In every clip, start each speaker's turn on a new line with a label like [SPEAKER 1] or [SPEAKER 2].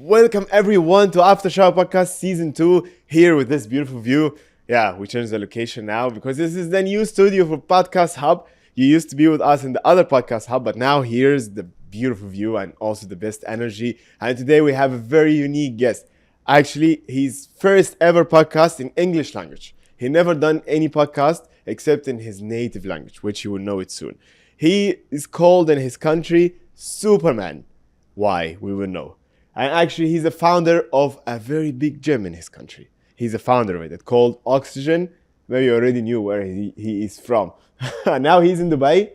[SPEAKER 1] Welcome everyone to After Shower Podcast Season 2 here with this beautiful view. Yeah, we changed the location now because this is the new studio for Podcast Hub. You used to be with us in the other Podcast Hub, but now here's the beautiful view and also the best energy. And today we have a very unique guest. Actually, his first ever podcast in English language. He never done any podcast except in his native language, which you will know it soon. He is called in his country Superman. Why? We will know. And actually, he's the founder of a very big gym in his country. He's a founder of it. It's called Oxygen. Maybe you already knew where he is from. Now he's in Dubai.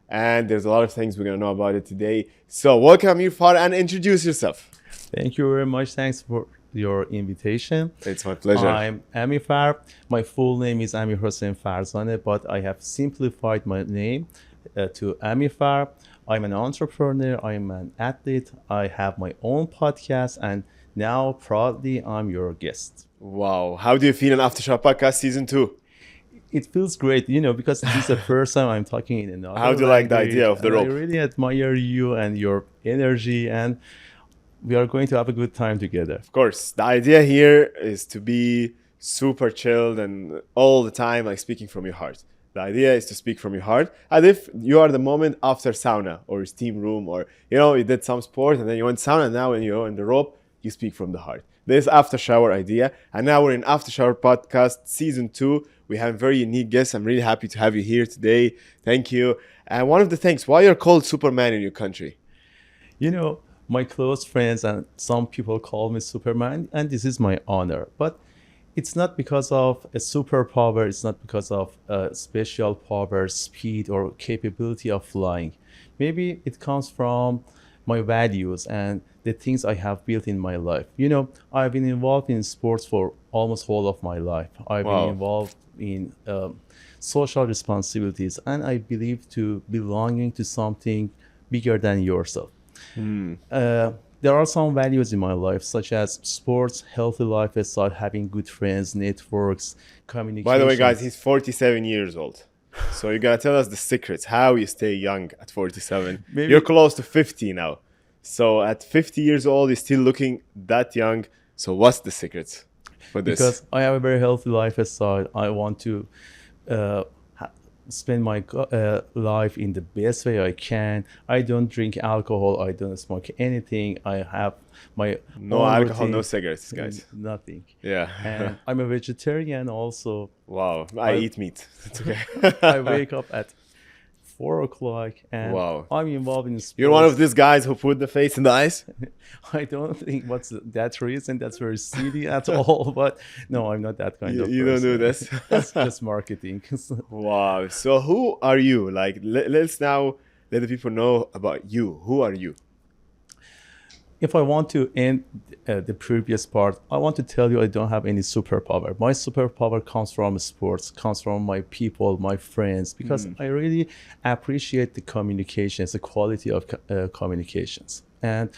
[SPEAKER 1] And there's a lot of things we're going to know about it today. So welcome, AmiFar, and introduce yourself.
[SPEAKER 2] Thank you very much. Thanks for your invitation.
[SPEAKER 1] It's my pleasure.
[SPEAKER 2] I'm AmiFar. My full name is Amirhossein Farzaneh, but I have simplified my name to AmiFar. I'm an entrepreneur, I'm an athlete, I have my own podcast, and now proudly I'm your guest.
[SPEAKER 1] Wow. How do you feel in After Shower Podcast Season 2?
[SPEAKER 2] It feels great, because this is the first time I'm talking in another
[SPEAKER 1] How do you like the idea of the rope?
[SPEAKER 2] I really admire you and your energy, and we are going to have a good time together.
[SPEAKER 1] Of course. The idea here is to be super chilled and all the time like speaking from your heart. The idea is to speak from your heart, as if you are the moment after sauna or steam room, or you did some sport and then you went sauna, and now when you're in the rope, you speak from the heart. This after shower idea, and now we're in After Shower Podcast Season 2. We have a very unique guest. I'm really happy to have you here today. Thank you. And one of the things, why you're called Superman in your country?
[SPEAKER 2] My close friends and some people call me Superman, and this is my honor. But it's not because of a superpower, it's not because of a special power, speed, or capability of flying. Maybe it comes from my values and the things I have built in my life. I've been involved in sports for almost whole of my life. I've been involved in social responsibilities, and I believe to belonging to something bigger than yourself. There are some values in my life, such as sports, healthy lifestyle, having good friends, networks, communication.
[SPEAKER 1] By the way, guys, he's 47 years old. So you got to tell us the secrets, how you stay young at 47. You're close to 50 now. So at 50 years old, you're still looking that young. So what's the secrets for this?
[SPEAKER 2] Because I have a very healthy lifestyle. I want to spend my life in the best way I can. I don't drink alcohol. I don't smoke anything. I have my
[SPEAKER 1] no alcohol, no cigarettes, guys.
[SPEAKER 2] Nothing.
[SPEAKER 1] Yeah.
[SPEAKER 2] And I'm a vegetarian also.
[SPEAKER 1] Wow. I eat meat. It's okay.
[SPEAKER 2] I wake up at 4 o'clock and I'm involved in sports.
[SPEAKER 1] You're one of these guys who put the face in the eyes?
[SPEAKER 2] I don't think that reason. That's very silly at all. But no, I'm not that kind of person.
[SPEAKER 1] You don't do this?
[SPEAKER 2] That's just marketing.
[SPEAKER 1] Wow. So who are you? Like, let's now let the people know about you. Who are you?
[SPEAKER 2] If I want to end the previous part, I want to tell you I don't have any superpower. My superpower comes from sports, comes from my people, my friends, because I really appreciate the communications, the quality of communications. And,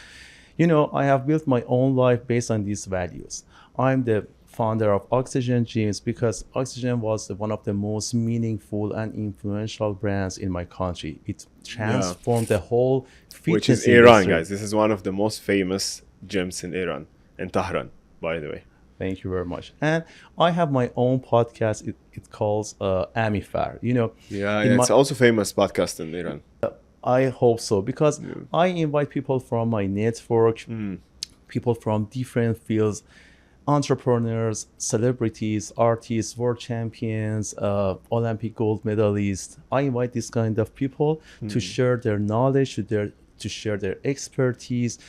[SPEAKER 2] I have built my own life based on these values. I'm the founder of Oxygen Gyms because Oxygen was one of the most meaningful and influential brands in my country. It transformed the whole fitness
[SPEAKER 1] Which is
[SPEAKER 2] industry.
[SPEAKER 1] Iran, guys. This is one of the most famous gyms in Iran, in Tehran, by the way.
[SPEAKER 2] Thank you very much. And I have my own podcast. It calls AmiFar.
[SPEAKER 1] It's also famous podcast in Iran.
[SPEAKER 2] I hope so, because I invite people from my network, people from different fields, entrepreneurs, celebrities, artists, world champions, Olympic gold medalists. I invite this kind of people to share their knowledge, to share their expertise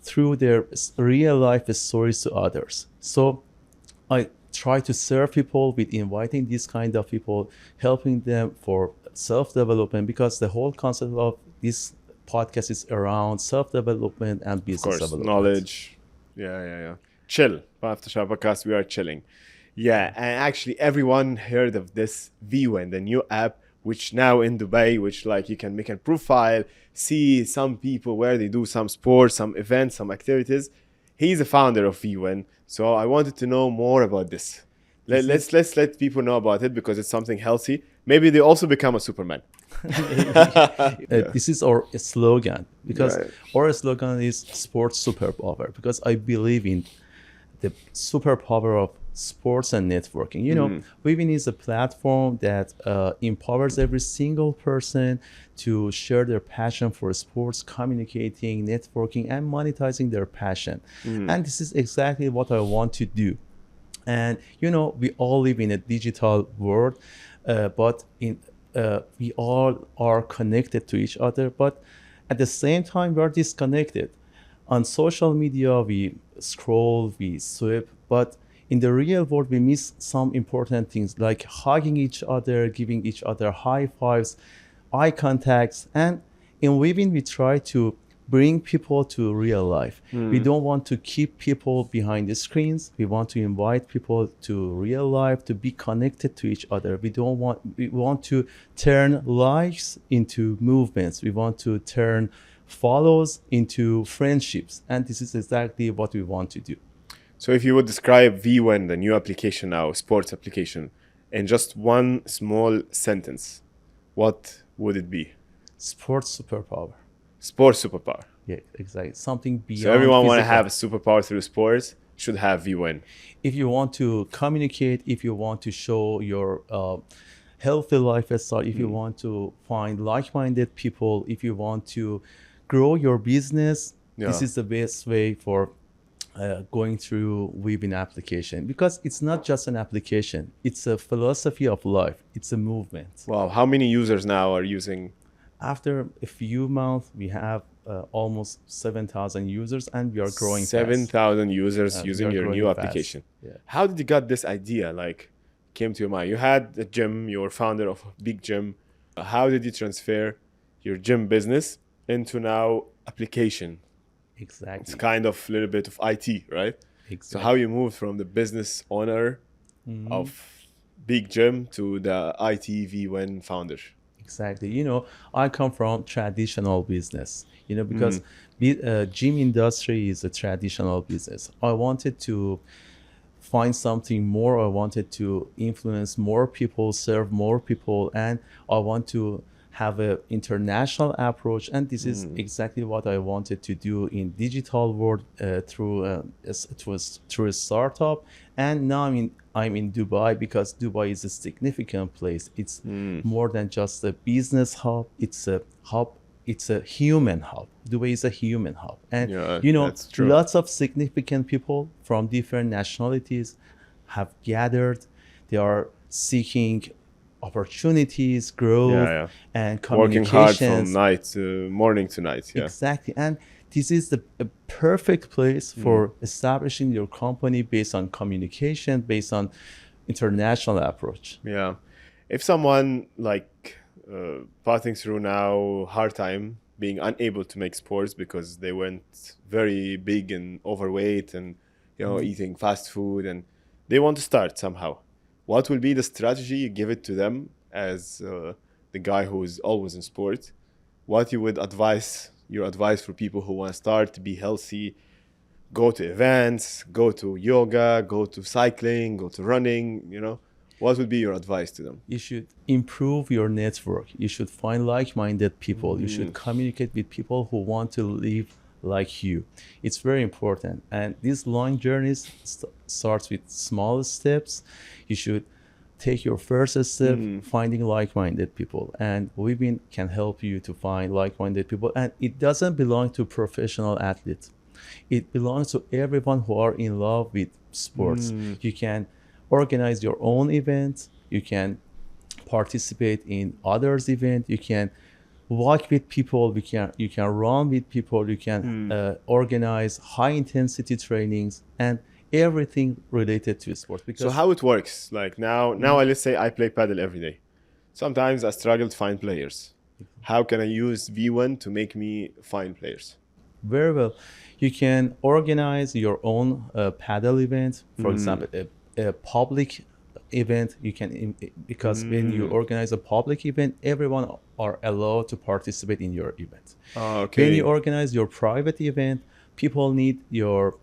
[SPEAKER 2] through their real life stories to others. So I try to serve people with inviting these kind of people, helping them for self-development, because the whole concept of this podcast is around self-development and business development.
[SPEAKER 1] Knowledge. Yeah. Chill. After Shower Podcast, we are chilling. Yeah, and actually everyone heard of this VIWIN, the new app, which now in Dubai, which like you can make a profile, see some people where they do some sports, some events, some activities. He's a founder of VIWIN. So I wanted to know more about this.
[SPEAKER 2] This is
[SPEAKER 1] Let's let people know about it because it's something healthy. Maybe they also become a Superman.
[SPEAKER 2] this is our slogan, because
[SPEAKER 1] Right.
[SPEAKER 2] our slogan is sports superpower, because I believe in the superpower of sports and networking. VIWIN is a platform that empowers every single person to share their passion for sports, communicating, networking, and monetizing their passion. And this is exactly what I want to do. And we all live in a digital world, but we all are connected to each other, but at the same time we are disconnected. On social media we scroll, we swipe, but in the real world we miss some important things, like hugging each other, giving each other high fives, eye contacts. And in VIWIN we try to bring people to real life. We don't want to keep people behind the screens. We want to invite people to real life, to be connected to each other. We want to turn likes into movements. We want to turn follows into friendships. And this is exactly what we want to do.
[SPEAKER 1] So if you would describe VIWIN, the new application now, sports application, in just one small sentence, what would it be?
[SPEAKER 2] Sports superpower.
[SPEAKER 1] Sports superpower.
[SPEAKER 2] Yeah, exactly. Something beyond
[SPEAKER 1] So everyone want to
[SPEAKER 2] physical.
[SPEAKER 1] have a superpower through sports should have VIWIN.
[SPEAKER 2] If you want to communicate, if you want to show your healthy lifestyle, if you want to find like-minded people, if you want to grow your business, this
[SPEAKER 1] Yeah.
[SPEAKER 2] is the best way for going through VIWIN application, because it's not just an application, it's a philosophy of life, it's a movement.
[SPEAKER 1] Wow, how many users now are using?
[SPEAKER 2] After a few months, we have almost 7,000 users, and we are growing fast.
[SPEAKER 1] 7,000 users
[SPEAKER 2] We
[SPEAKER 1] using
[SPEAKER 2] are
[SPEAKER 1] your
[SPEAKER 2] growing
[SPEAKER 1] new
[SPEAKER 2] fast.
[SPEAKER 1] application.
[SPEAKER 2] Yeah.
[SPEAKER 1] How did you get this idea? Like, came to your mind? You had a gym, you were founder of a big gym. How did you transfer your gym business into now application?
[SPEAKER 2] Exactly.
[SPEAKER 1] It's kind of a little bit of IT, right? So
[SPEAKER 2] Exactly.
[SPEAKER 1] how you moved from the business owner of big gym to the IT VIWIN founder?
[SPEAKER 2] Exactly. I come from traditional business, because gym industry is a traditional business. I wanted to find something more. I wanted to influence more people, serve more people, and I want to have an international approach. And this is exactly what I wanted to do in digital world through a startup. And now I'm in Dubai, because Dubai is a significant place. It's more than just a business hub. It's a hub. It's a human hub. Dubai is a human hub. And
[SPEAKER 1] Yeah, that's true.
[SPEAKER 2] lots of significant people from different nationalities have gathered. They are seeking opportunities, growth, and
[SPEAKER 1] Working hard
[SPEAKER 2] communications.
[SPEAKER 1] from morning to night. Yeah.
[SPEAKER 2] Exactly. And this is a perfect place for establishing your company based on communication, based on international approach.
[SPEAKER 1] Yeah. If someone like passing through now hard time, being unable to make sports because they went very big and overweight and eating fast food, and they want to start somehow, what will be the strategy you give it to them as the guy who is always in sport? What you would advise, your advice for people who want to start to be healthy, go to events, go to yoga, go to cycling, go to running, what would be your advice to them?
[SPEAKER 2] You should improve your network. You should find like-minded people. You should communicate with people who want to live like you. It's very important. And these long journeys starts with small steps. You should take your first step, finding like-minded people. And VIWIN can help you to find like-minded people. And it doesn't belong to professional athletes. It belongs to everyone who are in love with sports. You can organize your own events. You can participate in others' events. You can walk with people. You can run with people. You can organize high-intensity trainings and everything related to sports. Because
[SPEAKER 1] So how it works? Like now let's say I play paddle every day. Sometimes I struggle to find players. How can I use VIWIN to make me find players?
[SPEAKER 2] very well, you can organize your own paddle event. For example, a public event. You can, because when you organize a public event, everyone are allowed to participate in your event.
[SPEAKER 1] Okay.
[SPEAKER 2] When you organize your private event, people need your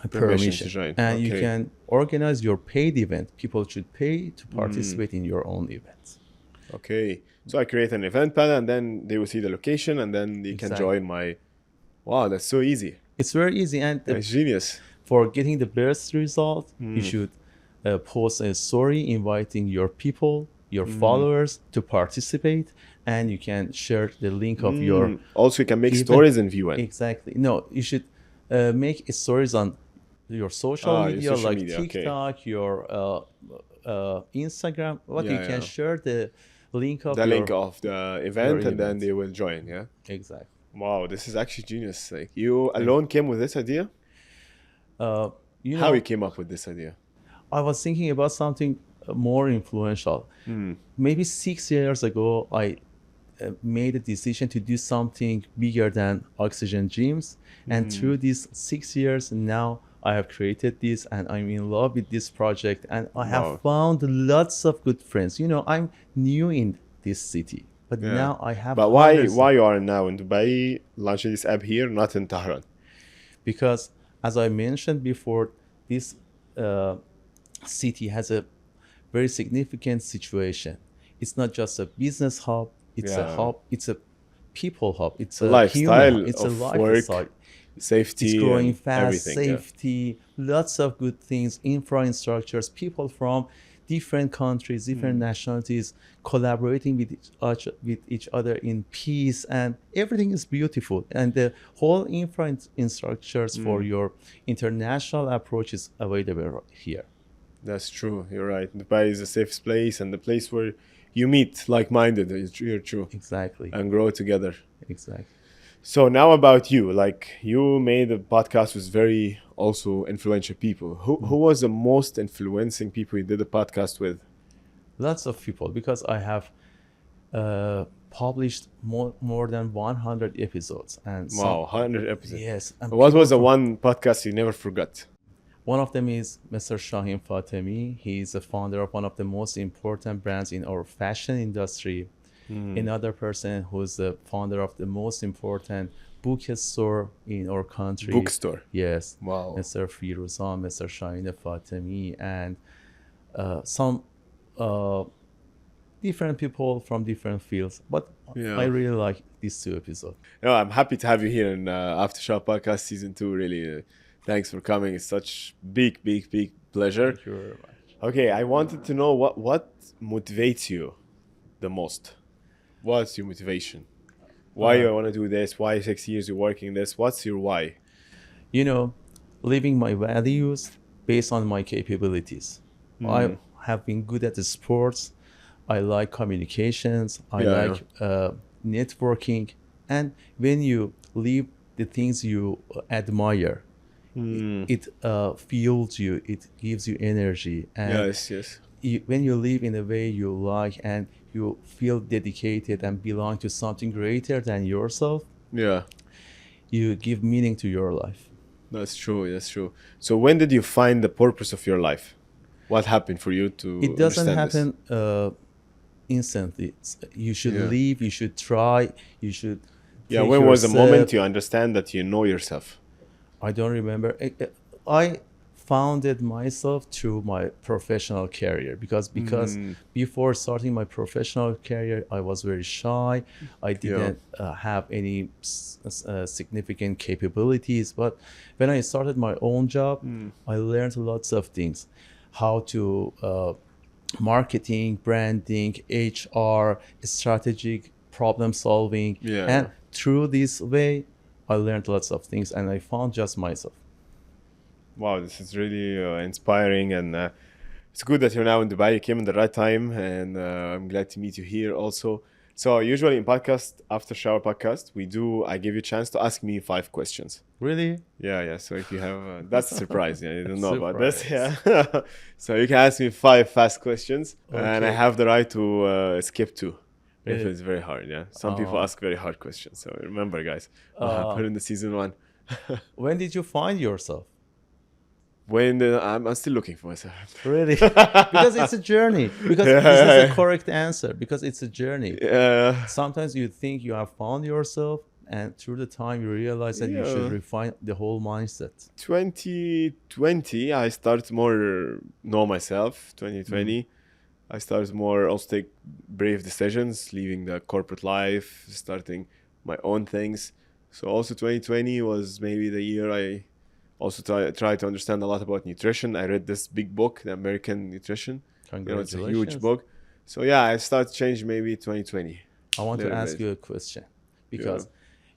[SPEAKER 1] Permission to join.
[SPEAKER 2] And you
[SPEAKER 1] Okay.
[SPEAKER 2] can organize your paid event. People should pay to participate in your own events.
[SPEAKER 1] Okay. So I create an event panel, and then they will see the location, and then they can
[SPEAKER 2] Exactly.
[SPEAKER 1] join my. Wow, that's so easy.
[SPEAKER 2] It's very easy, and
[SPEAKER 1] That's genius.
[SPEAKER 2] for getting the best result, you should post a story inviting your people, your followers to participate, and you can share the link of your
[SPEAKER 1] Also, you can make
[SPEAKER 2] event.
[SPEAKER 1] stories in VIWIN.
[SPEAKER 2] Exactly. No, you should make stories on your social
[SPEAKER 1] your
[SPEAKER 2] media,
[SPEAKER 1] social
[SPEAKER 2] like
[SPEAKER 1] media, okay.
[SPEAKER 2] TikTok, your Instagram. What you
[SPEAKER 1] Yeah,
[SPEAKER 2] can
[SPEAKER 1] yeah.
[SPEAKER 2] share the link of
[SPEAKER 1] The
[SPEAKER 2] your
[SPEAKER 1] link of the event, and then
[SPEAKER 2] event.
[SPEAKER 1] they will join. Yeah.
[SPEAKER 2] Exactly.
[SPEAKER 1] Wow, this is actually genius. Like you alone came with this idea.
[SPEAKER 2] You
[SPEAKER 1] How
[SPEAKER 2] know,
[SPEAKER 1] you came up with this idea?
[SPEAKER 2] I was thinking about something more influential. Maybe 6 years ago, I made a decision to do something bigger than oxygen gyms. And through these 6 years, now I have created this and I'm in love with this project. And I have
[SPEAKER 1] Wow.
[SPEAKER 2] found lots of good friends. You know, I'm new in this city, but
[SPEAKER 1] Yeah.
[SPEAKER 2] now I have
[SPEAKER 1] But why
[SPEAKER 2] hundreds of-
[SPEAKER 1] why you are now in Dubai launching this app here, not in Tehran?
[SPEAKER 2] because as I mentioned before, this city has a very significant situation. It's not just a business hub, it's a
[SPEAKER 1] Yeah.
[SPEAKER 2] hub, it's a people hub, it's a
[SPEAKER 1] Lifestyle
[SPEAKER 2] human hub, it's a
[SPEAKER 1] of
[SPEAKER 2] lifestyle.
[SPEAKER 1] work, safety,
[SPEAKER 2] It's growing
[SPEAKER 1] and
[SPEAKER 2] fast,
[SPEAKER 1] everything. Yeah.
[SPEAKER 2] safety, lots of good things, infrastructures, people from different countries, different nationalities collaborating with each other in peace, and everything is beautiful. And the whole infrastructures for your international approach is available here.
[SPEAKER 1] That's true. You're right. Dubai is a safe place and the place where you meet like-minded. You're true.
[SPEAKER 2] Exactly.
[SPEAKER 1] And grow together.
[SPEAKER 2] Exactly.
[SPEAKER 1] So now about you. Like you made a podcast with very also influential people. Who was the most influencing people you did a podcast with?
[SPEAKER 2] Lots of people, because I have published more than 100 episodes. And
[SPEAKER 1] Wow, 100 episodes.
[SPEAKER 2] yes. And
[SPEAKER 1] What
[SPEAKER 2] people
[SPEAKER 1] was the
[SPEAKER 2] from-
[SPEAKER 1] one podcast you never forgot?
[SPEAKER 2] One of them is Mr. Shaheen Fatemi. He is the founder of one of the most important brands in our fashion industry. Another person who is the founder of the most important bookstore in our country.
[SPEAKER 1] Bookstore.
[SPEAKER 2] Yes.
[SPEAKER 1] Wow.
[SPEAKER 2] Mr. Firuzan, Mr. Shaheen Fatemi, and some different people from different fields. But
[SPEAKER 1] Yeah.
[SPEAKER 2] I really like these two episodes.
[SPEAKER 1] No, I'm happy to have you here in Aftershock Podcast Season 2. Really, thanks for coming. It's such big pleasure.
[SPEAKER 2] Thank you very much.
[SPEAKER 1] Okay, I wanted to know what motivates you the most. What's your motivation? Why you want to do this? Why 6 years you're working this? What's your why?
[SPEAKER 2] You know, living my values based on my capabilities. I have been good at the sports. I like communications. I
[SPEAKER 1] Yeah,
[SPEAKER 2] like networking. And when you live the things you admire, it fuels you. It gives you energy. And
[SPEAKER 1] Yes.
[SPEAKER 2] when you live in a way you like and you feel dedicated and belong to something greater than yourself,
[SPEAKER 1] Yeah,
[SPEAKER 2] you give meaning to your life.
[SPEAKER 1] that's true. So when did you find the purpose of your life? What happened for you to
[SPEAKER 2] It doesn't
[SPEAKER 1] understand this?
[SPEAKER 2] happen instantly. You should
[SPEAKER 1] Yeah.
[SPEAKER 2] leave, you should try, you should
[SPEAKER 1] Yeah,
[SPEAKER 2] take
[SPEAKER 1] when was the
[SPEAKER 2] yourself-
[SPEAKER 1] moment you understand that you know yourself?
[SPEAKER 2] I don't remember. I founded myself through my professional career because before starting my professional career, I was very shy. I didn't have any significant capabilities. But when I started my own job, I learned lots of things, how to marketing, branding, HR, strategic problem solving.
[SPEAKER 1] Yeah.
[SPEAKER 2] And through this way, I learned lots of things and I found just myself.
[SPEAKER 1] Wow, this is really inspiring, and it's good that you're now in Dubai. You came in the right time, and I'm glad to meet you here also. So usually in podcast, after shower podcast, I give you a chance to ask me 5 questions.
[SPEAKER 2] Really?
[SPEAKER 1] Yeah. So if you have, that's a surprise. Yeah, you don't know about this.
[SPEAKER 2] Surprise.
[SPEAKER 1] Yeah. So you can ask me 5 fast questions, and I
[SPEAKER 2] Okay.
[SPEAKER 1] have the right to skip 2 if
[SPEAKER 2] Really?
[SPEAKER 1] it's very hard. Yeah. Some people ask very hard questions. So remember, guys, what happened in the season 1?
[SPEAKER 2] When did you find yourself?
[SPEAKER 1] When I'm still looking for myself.
[SPEAKER 2] Really? Because it's a journey. Because this is the correct answer. Because it's a journey.
[SPEAKER 1] Yeah.
[SPEAKER 2] Sometimes you think you have found yourself. and through the time you realize that you should
[SPEAKER 1] Yeah.
[SPEAKER 2] refine the whole mindset.
[SPEAKER 1] 2020, I started more know myself.
[SPEAKER 2] Mm.
[SPEAKER 1] 2020, I started more also take brave decisions, leaving the corporate life, starting my own things. So also 2020 was maybe the year I also try to understand a lot about nutrition. I read this big book, The American Nutrition. It's a huge
[SPEAKER 2] Congratulations.
[SPEAKER 1] book. So yeah, I started change maybe 2020
[SPEAKER 2] I want
[SPEAKER 1] a
[SPEAKER 2] to
[SPEAKER 1] little
[SPEAKER 2] ask
[SPEAKER 1] bit.
[SPEAKER 2] you a question
[SPEAKER 1] Yeah.
[SPEAKER 2] because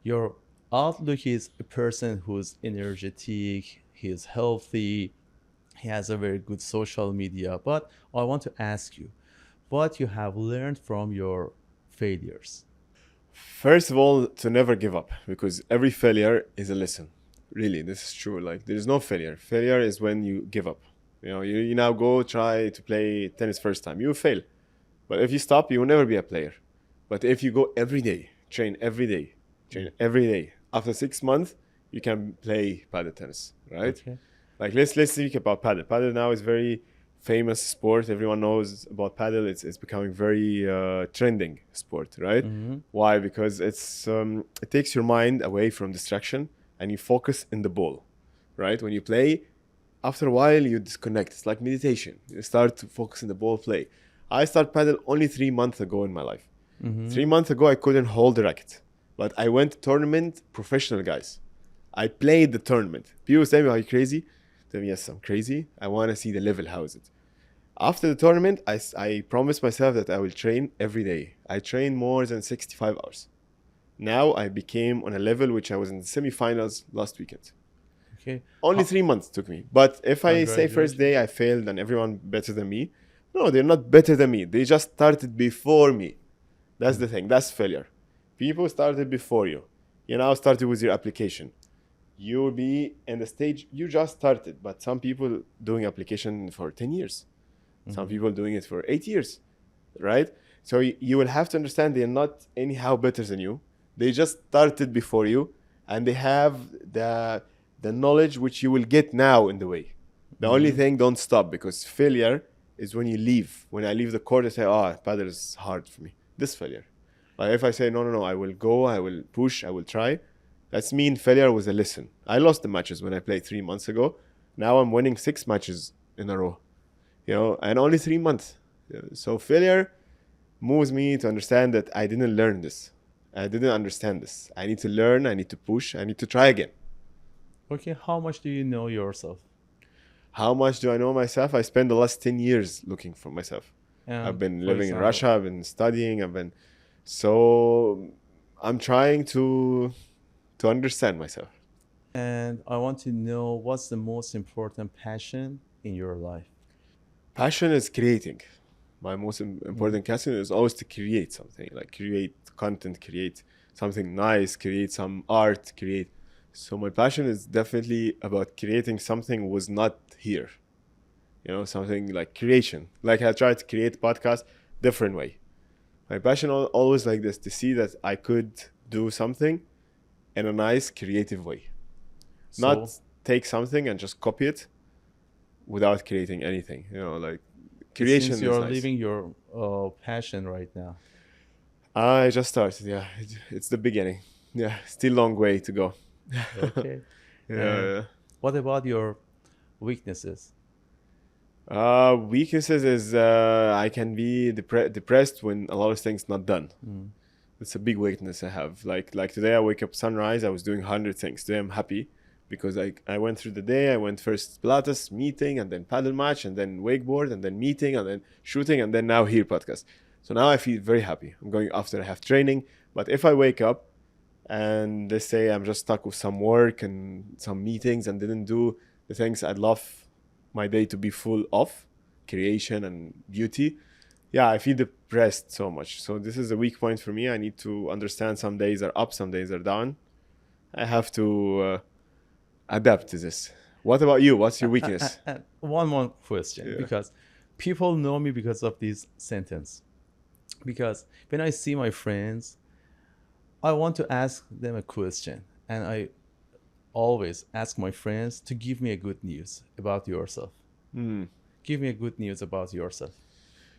[SPEAKER 2] your outlook is a person who's energetic, he's healthy, he has a very good social media. But I want to ask you what you have learned from your failures.
[SPEAKER 1] First of all, to never give up because every failure is a lesson. Really, this is true. Like, there's no failure. Failure is when you give up. You now go try to play tennis first time. You will fail. But if you stop, you will never be a player. But if you go every day, train
[SPEAKER 2] Mm.
[SPEAKER 1] every day, after 6 months, you can play paddle tennis, right?
[SPEAKER 2] Okay.
[SPEAKER 1] Like let's speak about paddle. Paddle now is very famous sport. Everyone knows about paddle. It's becoming very trending sport, right?
[SPEAKER 2] Mm-hmm.
[SPEAKER 1] Why? Because it takes your mind away from distraction and you focus in the ball, right? When you play, after a while you disconnect. It's like meditation. You start to focus in the ball play. I started paddle only 3 months ago in my life.
[SPEAKER 2] Mm-hmm.
[SPEAKER 1] 3 months ago I couldn't hold the racket, but I went to tournament, professional guys. I played the tournament. People say me, "Are you crazy?" Tell me, yes, I'm crazy. I want to see the level. How is it? After the tournament, I promised myself that I will train every day. I trained more than 65 hours. Now I became on a level which I was in the semifinals last weekend.
[SPEAKER 2] Okay.
[SPEAKER 1] Only 3 months took me. But if I say first
[SPEAKER 2] Congratulations.
[SPEAKER 1] day I failed and everyone better than me, no, they're not better than me. They just started before me. That's
[SPEAKER 2] Mm.
[SPEAKER 1] the thing. That's failure. People started before you. You now started with your application. You'll be in the stage you just started, but some people doing application for 10 years. Some
[SPEAKER 2] Mm-hmm.
[SPEAKER 1] people doing it for 8 years, right? So you will have to understand they're not anyhow better than you. They just started before you and they have the knowledge which you will get now in the way. The only
[SPEAKER 2] Mm-hmm.
[SPEAKER 1] thing, don't stop, because failure is when you leave. When I leave the court, I say, oh, paddle is hard for me. This failure. But if I say, no, no, no, I will go, I will push, I will try, that's mean failure was a lesson. I lost the matches when I played 3 months ago. Now I'm winning 6 matches in a row, and only 3 months. So failure moves me to understand that I didn't learn this. I didn't understand this. I need to learn, I need to push, I need to try again.
[SPEAKER 2] Okay. How much do you know yourself?
[SPEAKER 1] How much do I know myself? I spent the last 10 years looking for myself. I've
[SPEAKER 2] And
[SPEAKER 1] been
[SPEAKER 2] for
[SPEAKER 1] living in
[SPEAKER 2] example,
[SPEAKER 1] Russia, I've been studying, so I'm trying to understand myself.
[SPEAKER 2] and I want to know what's the most important passion in your life.
[SPEAKER 1] Passion is creating. My most
[SPEAKER 2] Mm.
[SPEAKER 1] important passion is always to create something, like create content, create something nice, create some art, create. So my passion is definitely about creating something was not here. Something like creation. Like I try to create podcast different way. My passion always like this, to see that I could do something in a nice creative way.
[SPEAKER 2] So,
[SPEAKER 1] Not take something and just copy it without creating anything. Like
[SPEAKER 2] it seems
[SPEAKER 1] creation is
[SPEAKER 2] you're
[SPEAKER 1] nice.
[SPEAKER 2] living your passion right now.
[SPEAKER 1] I just started. Yeah, it's the beginning. Yeah, still long way to go.
[SPEAKER 2] Okay.
[SPEAKER 1] Yeah,
[SPEAKER 2] And
[SPEAKER 1] yeah.
[SPEAKER 2] what about your weaknesses?
[SPEAKER 1] Weaknesses is I can be depressed when a lot of things not done.
[SPEAKER 2] Mm.
[SPEAKER 1] It's a big weakness I have. Like today, I wake up sunrise. I was doing 100 things. Today, I'm happy because I went through the day. I went first Pilates meeting, and then paddle match, and then wakeboard, and then meeting, and then shooting, and then now here podcast. So now I feel very happy. I'm going after I have training. But if I wake up and let's say I'm just stuck with some work and some meetings and didn't do the things I'd love my day to be full of, creation and beauty, yeah, I feel depressed so much. So this is a weak point for me. I need to understand some days are up, some days are down. I have to adapt to this. What about you? What's your weakness?
[SPEAKER 2] And one more question,
[SPEAKER 1] Yeah.
[SPEAKER 2] because people know me because of this sentence. Because when I see my friends, I want to ask them a question, and I always ask my friends to give me a good news about yourself.
[SPEAKER 1] Hmm.
[SPEAKER 2] Give me a good news about yourself.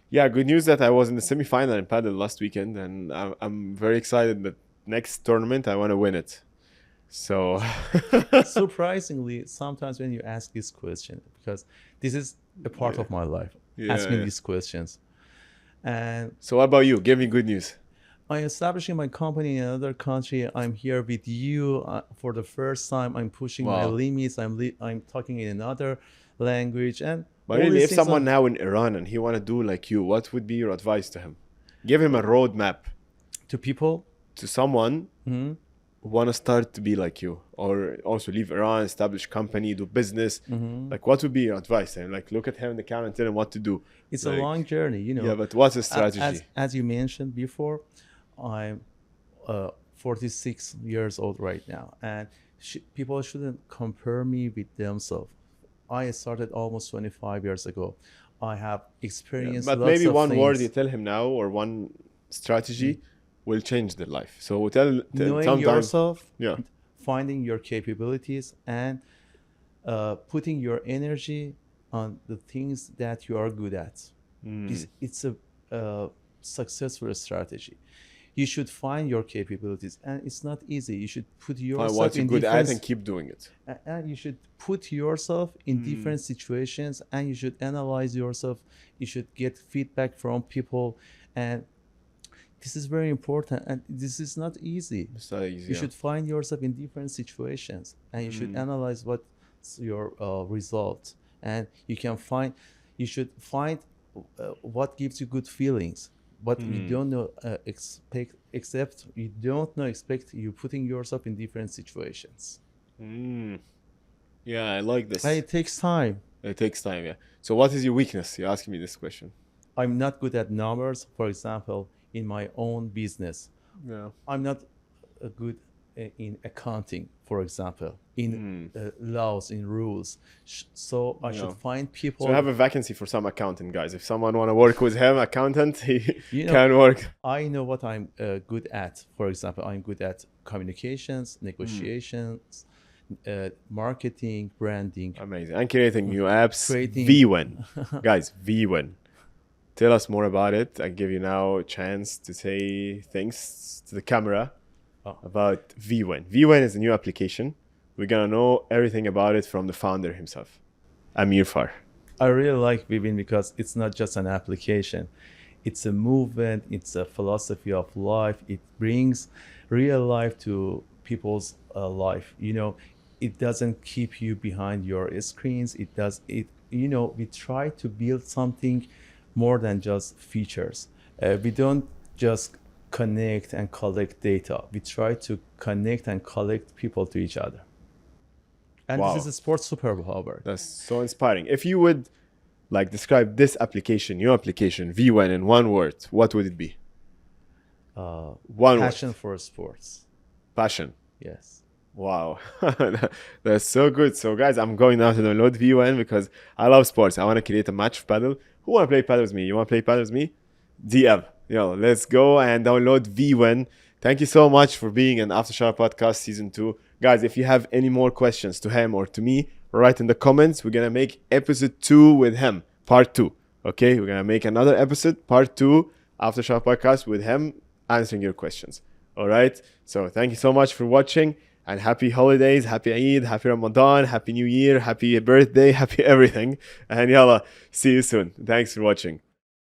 [SPEAKER 1] Yeah, good news that I was in the semifinal in paddle last weekend, and I'm very excited that next tournament, I want to win it. So,
[SPEAKER 2] Surprisingly, sometimes when you ask this question, because this is a part of my life, asking these questions. And
[SPEAKER 1] so what about you? Give me good news.
[SPEAKER 2] I'm establishing my company in another country. I'm here with you for the first time. I'm pushing my limits. I'm talking in another language.
[SPEAKER 1] But really, if someone now in Iran and he want to do like you, what would be your advice to him? Give him a roadmap.
[SPEAKER 2] To people?
[SPEAKER 1] To someone who want to start to be like you, or also leave Iran, establish company, do business. Like, what would be your advice? And like, look at him in the camera and tell him what to do.
[SPEAKER 2] It's a long journey, you know.
[SPEAKER 1] Yeah, but what's the strategy?
[SPEAKER 2] As you mentioned before, I'm 46 years old right now, and people shouldn't compare me with themselves. I started almost 25 years ago. I have experienced
[SPEAKER 1] but
[SPEAKER 2] lots
[SPEAKER 1] maybe
[SPEAKER 2] of
[SPEAKER 1] one
[SPEAKER 2] things.
[SPEAKER 1] word you tell him now, or one strategy will change their life. So
[SPEAKER 2] knowing yourself,
[SPEAKER 1] yeah,
[SPEAKER 2] finding your capabilities, and putting your energy on the things that you are good at. It's a successful strategy. You should find your capabilities, and it's not easy. You should put yourself
[SPEAKER 1] what you're
[SPEAKER 2] in
[SPEAKER 1] good
[SPEAKER 2] different
[SPEAKER 1] at and keep doing it.
[SPEAKER 2] And you should put yourself in different situations, and you should analyze yourself. You should get feedback from people, and this is very important. And this is not easy.
[SPEAKER 1] It's not easy.
[SPEAKER 2] You should find yourself in different situations, and you should analyze what's your result, and you should find what gives you good feelings. But you don't know expect you putting yourself in different situations.
[SPEAKER 1] Yeah, I like this.
[SPEAKER 2] And it takes time.
[SPEAKER 1] It takes time, yeah. So what is your weakness? You're asking me this question.
[SPEAKER 2] I'm not good at numbers. For example, in my own business, I'm not good in accounting, for example, in laws, in rules. So I should find people.
[SPEAKER 1] So I have a vacancy for some accountant, guys. If someone want to work with him, accountant, he can work.
[SPEAKER 2] I know what I'm good at. For example, I'm good at communications, negotiations, marketing, branding.
[SPEAKER 1] Amazing. And creating new apps. VIWIN. Guys, VIWIN. Tell us more about it. I give you now a chance to say things to the camera about VIWIN. VIWIN is a new application. We're going to know everything about it from the founder himself, AmiFar.
[SPEAKER 2] I really like VIWIN because it's not just an application. It's a movement. It's a philosophy of life. It brings real life to people's life. You know, it doesn't keep you behind your screens. We try to build something more than just features. We don't just connect and collect data. We try to connect and collect people to each other. And this is a sports superpower.
[SPEAKER 1] That's so inspiring. If you would like describe this application, your application, VIWIN, in one word, what would it be?
[SPEAKER 2] Passion for sports.
[SPEAKER 1] Passion.
[SPEAKER 2] Yes.
[SPEAKER 1] Wow. That's so good. So guys, I'm going now to download VIWIN because I love sports. I want to create a match of paddle. Who want to play paddle with me? You want to play paddle with me? DM. Yo, let's go and download VIWIN. Thank you so much for being in After Shower Podcast Season 2. Guys, if you have any more questions to him or to me, write in the comments. We're going to make episode 2 with him, part 2. Okay? We're going to make another episode, part 2, After Shower Podcast with him answering your questions. All right? So thank you so much for watching. And happy holidays, happy Eid, happy Ramadan, happy New Year, happy birthday, happy everything. And yalla, see you soon. Thanks for watching.